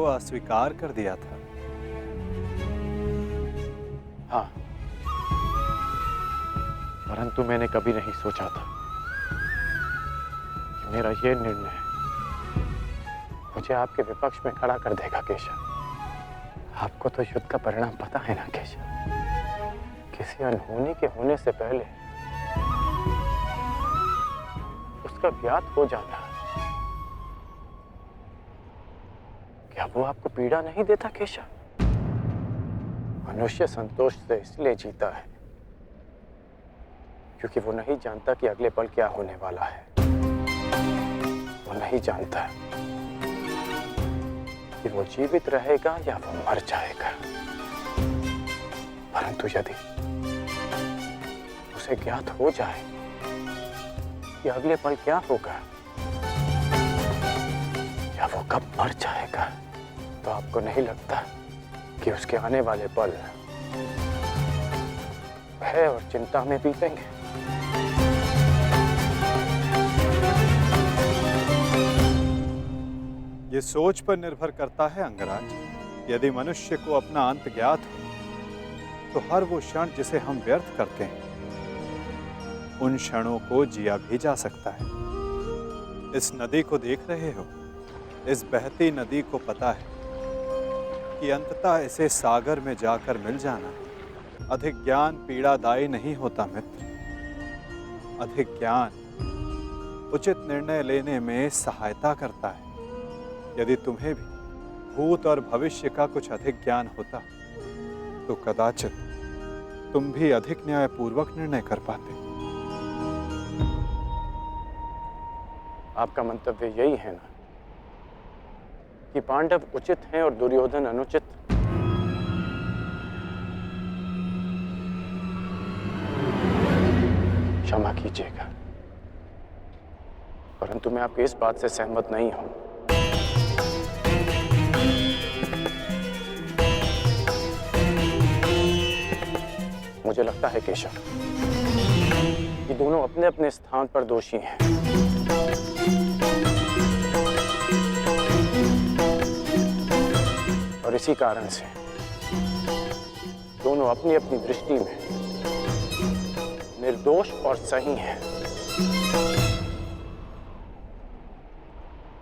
अस्वीकार कर दिया था। हाँ, परंतु मैंने कभी नहीं सोचा था कि मेरा ये निर्णय मुझे आपके विपक्ष में खड़ा कर देगा केशव। आपको तो युद्ध का परिणाम पता है ना केशव। किसी अनहोनी के होने से पहले उसका ज्ञात हो जाना, क्या वो आपको पीड़ा नहीं देता केशव? मनुष्य संतोष से इसलिए जीता है क्योंकि वो नहीं जानता कि अगले पल क्या होने वाला है। वो नहीं जानता कि वो जीवित रहेगा या वो मर जाएगा। परंतु यदि उसे ज्ञात हो जाए कि अगले पल क्या होगा या वो कब मर जाएगा, तो आपको नहीं लगता कि उसके आने वाले पल भय और चिंता में बीतेंगे? ये सोच पर निर्भर करता है अंगराज। यदि मनुष्य को अपना अंत ज्ञात हो तो हर वो क्षण जिसे हम व्यर्थ करते हैं उन क्षणों को जिया भी जा सकता है। इस नदी को देख रहे हो? इस बहती नदी को पता है कि अंततः इसे सागर में जाकर मिल जाना। अधिक ज्ञान पीड़ादायी नहीं होता मित्र। अधिक ज्ञान उचित निर्णय लेने में सहायता करता है। यदि तुम्हें भी भूत और भविष्य का कुछ अधिक ज्ञान होता तो कदाचित तुम भी अधिक न्यायपूर्वक निर्णय कर पाते। आपका मंतव्य यही है ना कि पांडव उचित हैं और दुर्योधन अनुचित? क्षमा कीजिएगा, परंतु मैं आपकी इस बात से सहमत नहीं हूं। मुझे लगता है केशव कि दोनों अपने अपने स्थान पर दोषी हैं। और इसी कारण से दोनों अपनी अपनी दृष्टि में निर्दोष और सही हैं।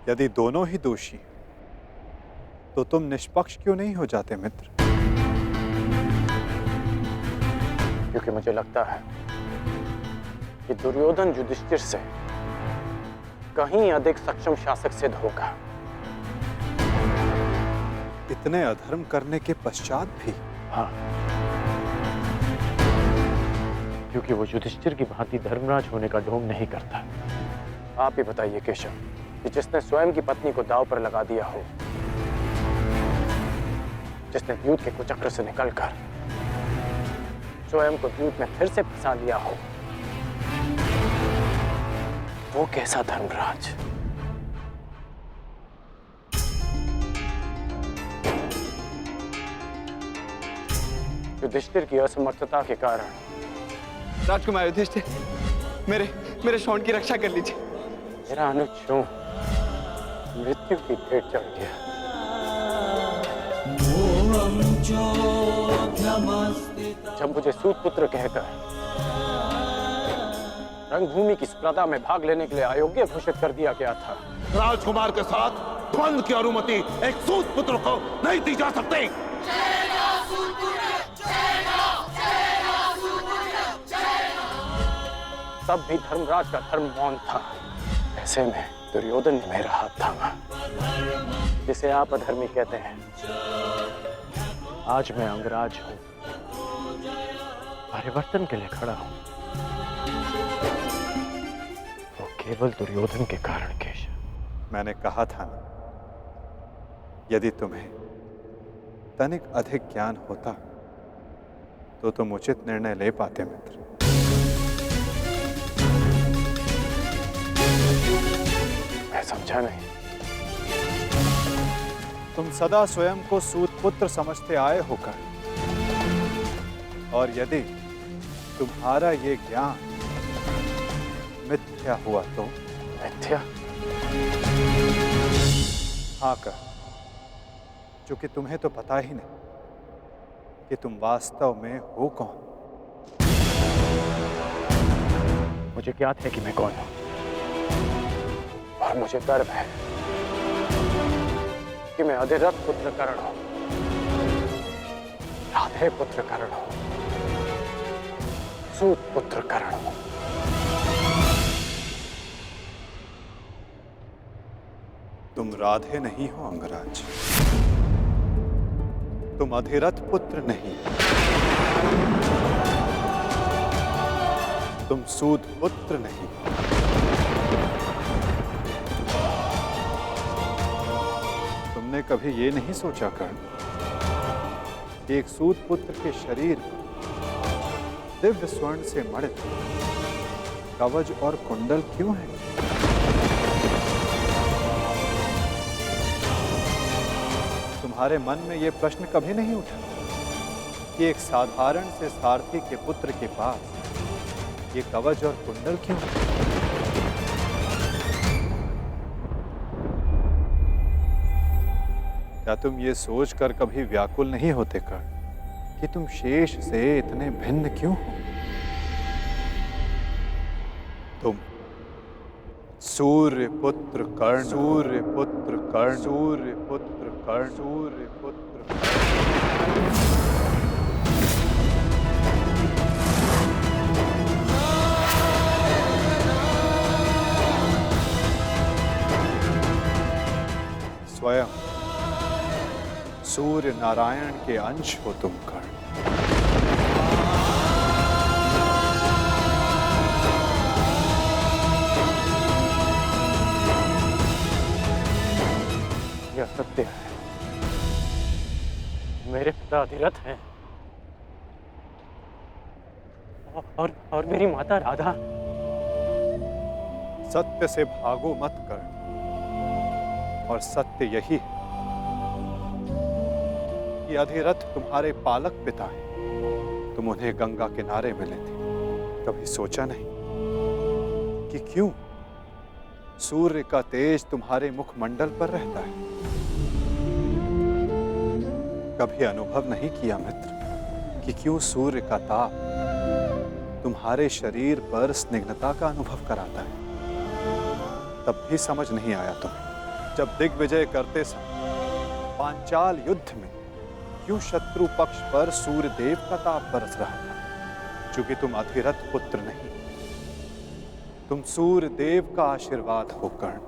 यदि दोनों ही दोषी हैं, तो तुम निष्पक्ष क्यों नहीं हो जाते मित्र? क्योंकि मुझे लगता है कि दुर्योधन युधिष्ठिर से कहीं अधिक सक्षम शासक सिद्ध होगा। इतने अधर्म करने के पश्चात भी? हाँ, क्योंकि वो युधिष्ठिर की भांति धर्मराज होने का ढोंग नहीं करता। आप ही बताइए केशव कि जिसने स्वयं की पत्नी को दांव पर लगा दिया हो, जिसने द्यूत के कुचक्र से निकलकर स्वयं को द्यूत में फिर से फंसा लिया हो, वो कैसा धर्मराज? युधिष्ठिर की असमर्थता के कारण। राजकुमार युधिष्ठिर, मेरे शौंड की रक्षा कर लीजिए। मेरा अनुज मृत्यु की भेंट चढ़ गया। जब मुझे सूतपुत्र कहकर रंगभूमि की स्पर्धा में भाग लेने के लिए अयोग्य घोषित कर दिया गया था, राजकुमार के साथ द्वंद्व की अनुमति एक सूतपुत्र को नहीं दी जा सकती। तब भी धर्मराज का धर्म मौन था। ऐसे में दुर्योधन ने मेरा हाथ थामा, जिसे आप अधर्मी कहते हैं। आज मैं अंगराज हूं, परिवर्तन के लिए खड़ा हूं। वो केवल दुर्योधन के कारण केशव। मैंने कहा था ना, यदि तुम्हें तनिक अधिक ज्ञान होता तो तुम उचित निर्णय ले पाते मित्र। मैं समझा नहीं। तुम सदा स्वयं को सूतपुत्र समझते आए होकर, और यदि तुम्हारा ये ज्ञान मिथ्या हुआ तो? मिथ्या? हाँ, कर। यदि तुम सदा स्वयं को सूतपुत्र समझते आए होकर, और यदि तुम्हारा ये ज्ञान मिथ्या हुआ तो? मिथ्या? हाँ, कर। क्योंकि तुम्हें तो पता ही नहीं कि तुम वास्तव में हो कौन। मुझे ज्ञात है कि मैं कौन हूं, और मुझे गर्व है कि मैं अधिरथ पुत्र कर्ण हूं, राधे पुत्र कर्ण हूं, सूत पुत्र कर्ण हूं। तुम राधे नहीं हो अंगराज, तुम अधिरथ पुत्र नहीं, तुम सूत पुत्र नहीं। तुमने कभी ये नहीं सोचा कर्ण कि एक सूत पुत्र के शरीर पर दिव्य स्वर्ण से मणित कवच और कुंडल क्यों है? तुम्हारे मन में यह प्रश्न कभी नहीं उठा कि एक साधारण से सारथी के पुत्र के पास ये कवच और कुंडल क्यों है? क्या तुम ये सोचकर कभी व्याकुल नहीं होते कर्ण कि तुम शेष से इतने भिन्न क्यों हो? तुम सूर्य पुत्र कर्ण, सूर्य पुत्र कर्ण, सूर्य पुत्र कर्ण, सूर्य पुत्र कर्ण। स्वयं सूर्य नारायण के अंश हो तुम कर्ण। यह सत्य है, मेरे पिता अधिरथ हैं और मेरी माता राधा। सत्य से भागो मत कर्ण, और सत्य यही है कि अधिरथ तुम्हारे पालक पिता हैं। तुम उन्हें गंगा किनारे मिले थे, कभी सोचा नहीं कि क्यों सूर्य का तेज तुम्हारे मुखमंडल पर रहता है? कभी अनुभव नहीं किया मित्र कि क्यों सूर्य का ताप तुम्हारे शरीर पर स्निग्धता का अनुभव कराता है? तब भी समझ नहीं आया तुम्हें जब दिग्विजय करते समय पांचाल युद्ध में क्यों शत्रु पक्ष पर सूर्य देव का ताप बरस रहा था? क्योंकि तुम अधिरथ पुत्र नहीं, तुम सूर्य देव का आशीर्वाद हो कर्ण।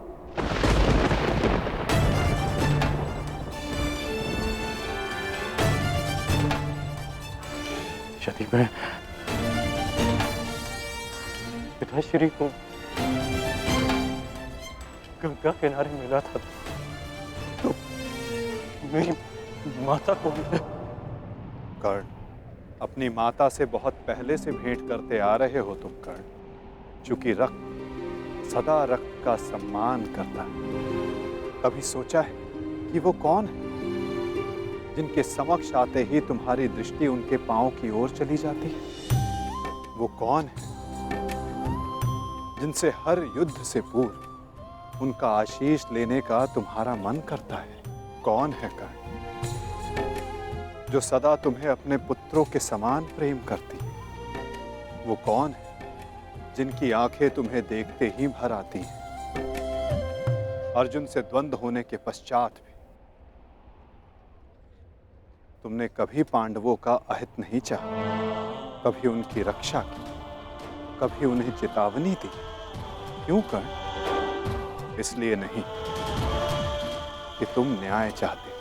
यदि मैं पिताश्री को गंगा किनारे मिला था तो मेरी माता को कर्ण, अपनी माता से बहुत पहले से भेंट करते आ रहे हो तुम कर्ण, क्योंकि रक्त सदा रक्त का सम्मान करता है। कभी सोचा है कि वो कौन है जिनके समक्ष आते ही तुम्हारी दृष्टि उनके पांव की ओर चली जाती है? वो कौन है जिनसे हर युद्ध से पूर्व उनका आशीष लेने का तुम्हारा मन करता है? कौन है कर्ण जो सदा तुम्हें अपने पुत्रों के समान प्रेम करती है? वो कौन है जिनकी आंखें तुम्हें देखते ही भर आती हैं? अर्जुन से द्वंद्व होने के पश्चात भी तुमने कभी पांडवों का अहित नहीं चाहा, कभी उनकी रक्षा की, कभी उन्हें चेतावनी दी। क्यों कर्ण? इसलिए नहीं कि तुम न्याय चाहते थे,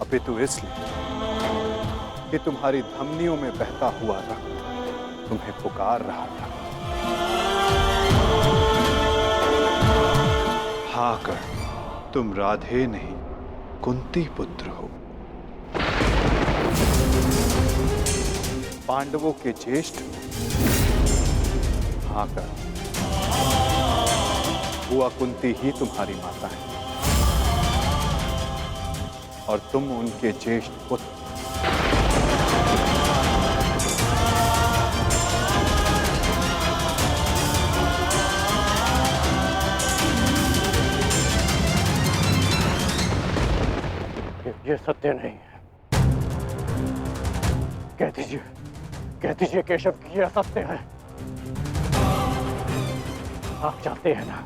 अपितु इसलिए कि तुम्हारी धमनियों में बहता हुआ रक्त तुम्हें पुकार रहा था। हाँ कर्ण, तुम राधे नहीं कुंती पुत्र हो, पांडवों के ज्येष्ठ। हाँ कर्ण, बुआ कुंती ही तुम्हारी माता है और तुम उनके ज्येष्ठ पुत्र। ये सत्य नहीं है। कह दीजिए केशव कि यह सत्य है। आप चाहते हैं ना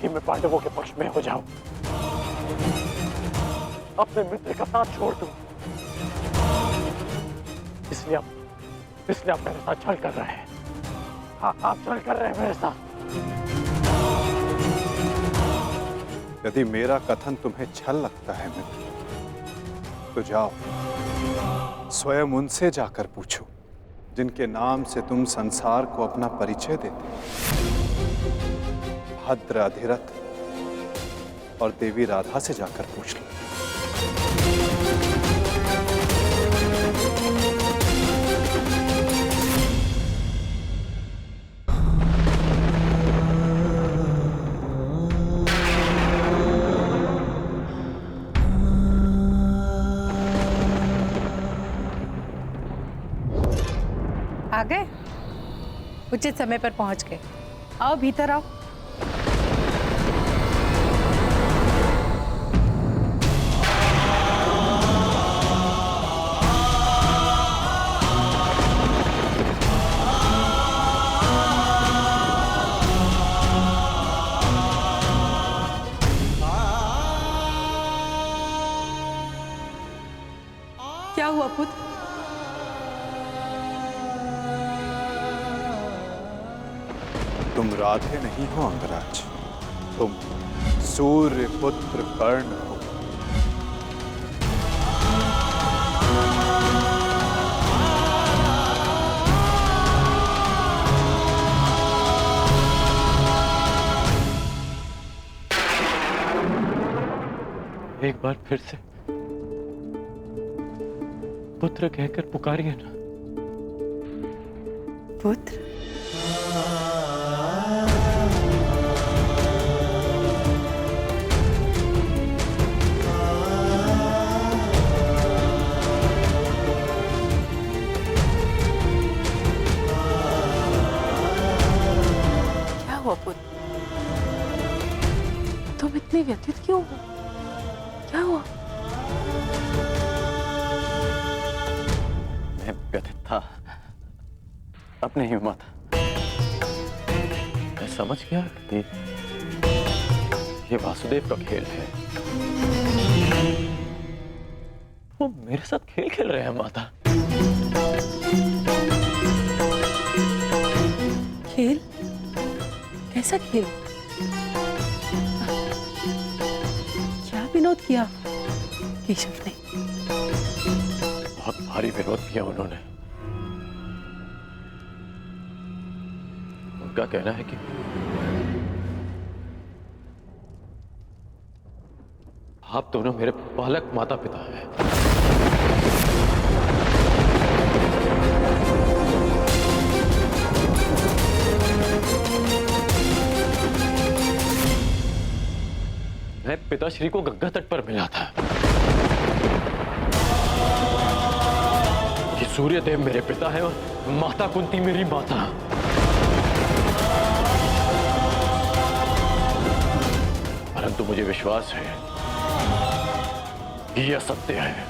कि मैं पांडवों के पक्ष में हो जाऊं, अपने मित्र का साथ छोड़ दूं, इसलिए आप मेरे साथ छल कर रहे हैं। हाँ, आप छल कर रहे हैं मेरे साथ। यदि मेरा कथन तुम्हें छल लगता है मित्र, तो जाओ स्वयं उनसे जाकर पूछो जिनके नाम से तुम संसार को अपना परिचय देते। भद्र अधिरथ और देवी राधा से जाकर पूछ लो। आ गए? उचित समय पर पहुंच गए। आओ भीतर आओ। क्या हुआ पुत्र? तुम राधे नहीं हो अंगराज, तुम सूर्य पुत्र कर्ण हो। एक बार फिर से पुत्र कहकर पुकारिए ना। पुत्र? क्या हुआ पुत्र? तुम इतने व्यथित क्यों हो? क्या हुआ? मैं व्यथित था अपने ही माता। मैं समझ गया कि ये वासुदेव का खेल है। वो मेरे साथ खेल खेल रहे हैं माता। खेल? कैसा खेल? क्या विनोद किया केशव ने? बहुत भारी विरोध किया उन्होंने। उनका कहना है कि आप दोनों मेरे बालक माता पिता हैं। मैं पिताश्री को गंगा तट पर मिला था कि सूर्यदेव मेरे पिता है और माता कुंती मेरी माता। परंतु मुझे विश्वास है कि यह सत्य है।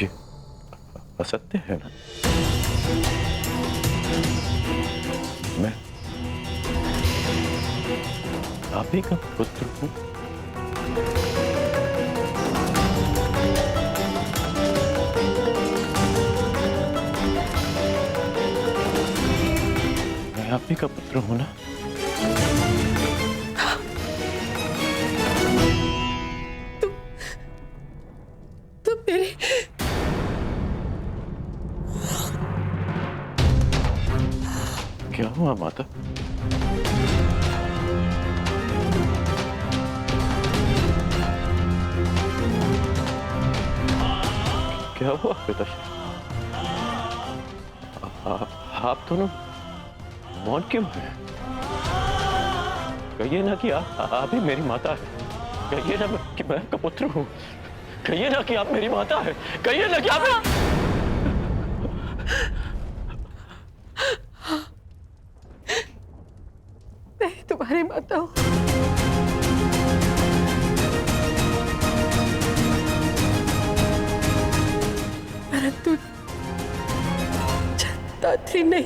ये असत्य है ना? मैं आप ही का पुत्र हूं। मैं आप ही का पुत्र हूं ना? तुम मेरे क्या हुआ माता? क्या हुआ पिताश्री? आप दोनों मौन क्यों हैं? कहिए ना कि आप ही मेरी माता है। कहिए ना। कि मैं आपका पुत्र हूँ। कहिए ना कि आप मेरी माता है, कहिए ना कि आप मैं तुम्हारी माता हूँ। परंतु दात्री नहीं।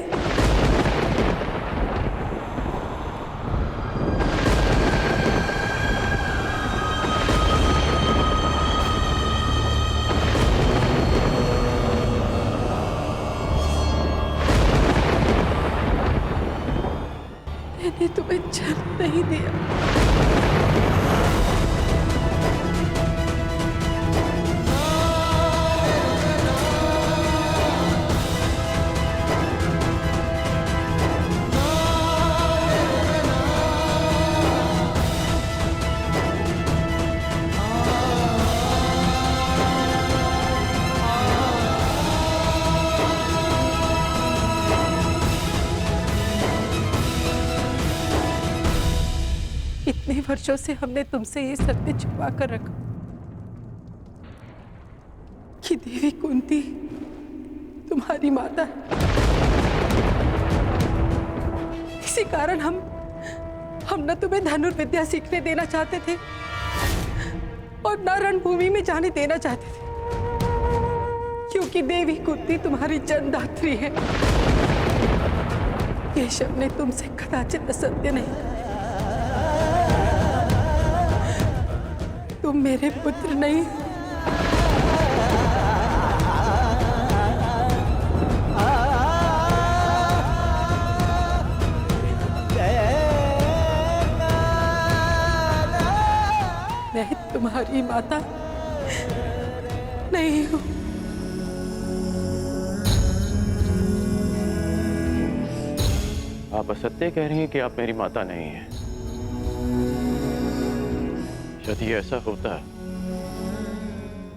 मैंने तुम्हें जन्म नहीं दिया। इतने वर्षों से हमने तुमसे ये सत्य छुपा कर रखा कि देवी कुंती तुम्हारी माता है। इसी कारण हम न तुम्हें धनुर्विद्या सीखने देना चाहते थे और न रणभूमि में जाने देना चाहते थे, क्योंकि देवी कुंती तुम्हारी जन्मदात्री है। केशव ने तुमसे कदाचित असत्य नहीं कहा। तुम मेरे पुत्र नहीं। मैं तुम्हारी माता नहीं हूं। आप असत्य कह रही हैं कि आप मेरी माता नहीं हैं। यदि ऐसा होता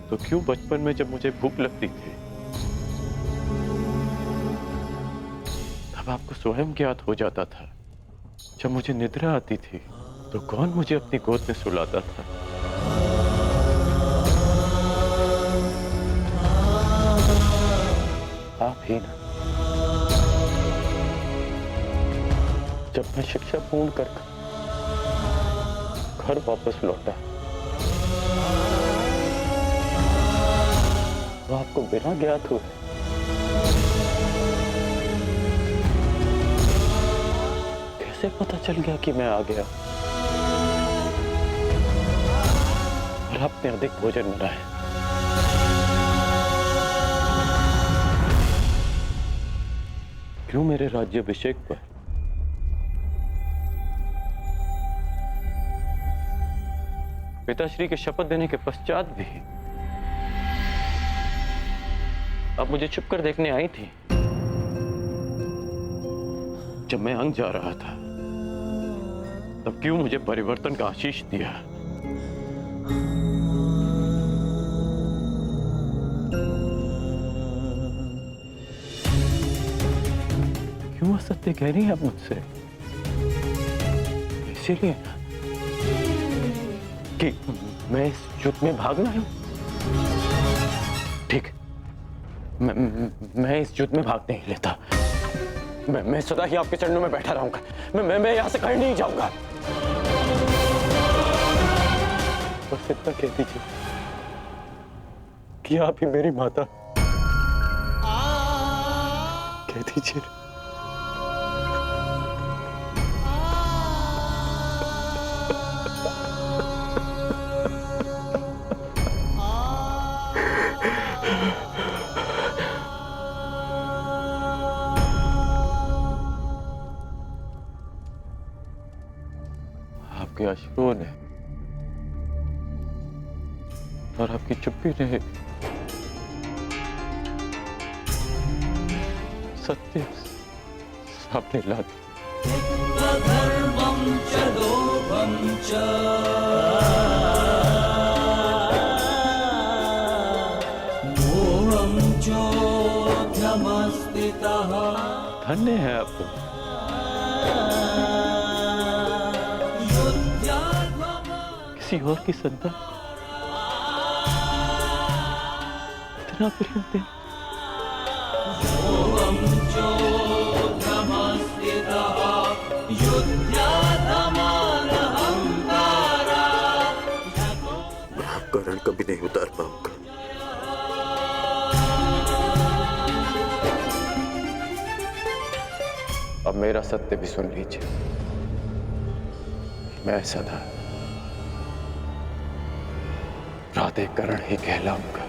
तो क्यों बचपन में जब मुझे भूख लगती थी तब आपको स्वयं ज्ञात हो जाता था। जब मुझे निद्रा आती थी तो कौन मुझे अपनी गोद में सुलाता था? आप ही ना। जब मैं शिक्षा पूर्ण कर घर वापस लौटा तो आपको बिना ज्ञात हुए कैसे पता चल गया कि मैं आ गया और आपने अधिक भोजन बनाया? क्यों मेरे राज्याभिषेक पर पिताश्री के शपथ देने के पश्चात भी अब मुझे छुप कर देखने आई थी? जब मैं अंग जा रहा था तब क्यों मुझे परिवर्तन का आशीष दिया? क्यों असत्य कह रही हैं आप मुझसे? इसीलिए कि मैं इस युद्ध में भागना हूं। ठीक, मैं इस युद्ध में भाग नहीं लेता। मैं सदा ही आपके चरणों में बैठा रहूंगा। मैं यहां से कहीं नहीं जाऊंगा। बस इतना कह दीजिए कि आप ही मेरी माता। कह दीजिए। आपके अश्रुओं ने और आपकी चुप्पी ने सत्य सामने ला दिया। धन्य है आप तो। किसी और की संतान इतना प्रेम दे। मैं आपका ऋण कभी नहीं उतार पाऊंगा। अब मेरा सत्य भी सुन लीजिए। मैं सदा प्राधिकरण ही कहलाऊंगा।